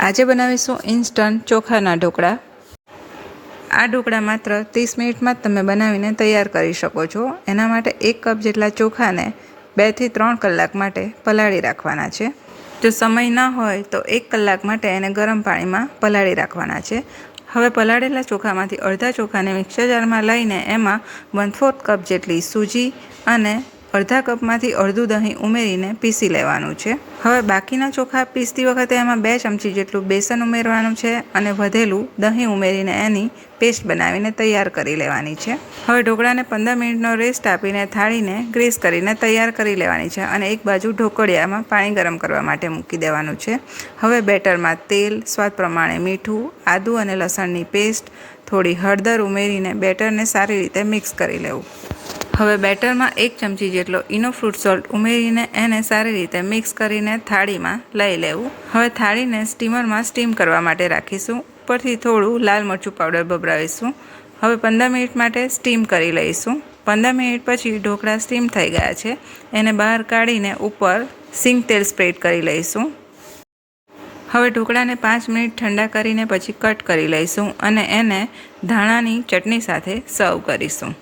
આજે બનાવીશું ઇન્સ્ટન્ટ ચોખાના ઢોકળા। આ ઢોકળા માત્ર 30 મિનિટમાં જ તમે બનાવીને તૈયાર કરી શકો છો। એના માટે 1 કપ જેટલા ચોખાને 2 થી 3 કલાક માટે પલાળી રાખવાના છે। જો સમય ન હોય તો 1 કલાક માટે એને ગરમ પાણીમાં પલાળી રાખવાના છે। હવે પલાળેલા ચોખામાંથી અડધા ચોખાને મિક્સર જારમાં લઈને એમાં 1/4 કપ જેટલી સૂજી અને અડધા કપમાંથી અડધું દહીં ઉમેરીને પીસી લેવાનું છે। હવે બાકીના ચોખા પીસતી વખતે એમાં 2 ચમચી જેટલું બેસન ઉમેરવાનું છે અને વધેલું દહીં ઉમેરીને એની પેસ્ટ બનાવીને તૈયાર કરી લેવાની છે। હવે ઢોકળાને 15 મિનિટનો રેસ્ટ આપીને થાળીને ગ્રીસ કરીને તૈયાર કરી લેવાની છે અને એક બાજુ ઢોકળિયામાં પાણી ગરમ કરવા માટે મૂકી દેવાનું છે। હવે બેટરમાં તેલ, સ્વાદ પ્રમાણે મીઠું, આદુ અને લસણની પેસ્ટ, થોડી હળદર ઉમેરીને બેટરને સારી રીતે મિક્સ કરી લેવું। હવે બેટરમાં 1 ચમચી જેટલો ઇનો ફ્રૂટ સોલ્ટ ઉમેરીને એને સારી રીતે મિક્સ કરીને થાળીમાં લઈ લેવું। હવે થાળીને સ્ટીમરમાં સ્ટીમ કરવા માટે રાખીશું। ઉપરથી થોડું લાલ મરચું પાવડર ભભરાવીશું। હવે 15 મિનિટ માટે સ્ટીમ કરી લઈશું। 15 મિનિટ પછી ઢોકળા સ્ટીમ થઈ ગયા છે। એને બહાર કાઢીને ઉપર સિંગ તેલ સ્પ્રેડ કરી લઈશું। હવે ઢોકળાને 5 મિનિટ ઠંડા કરીને પછી કટ કરી લઈશું અને એને ધાણાની ચટણી સાથે સર્વ કરીશું।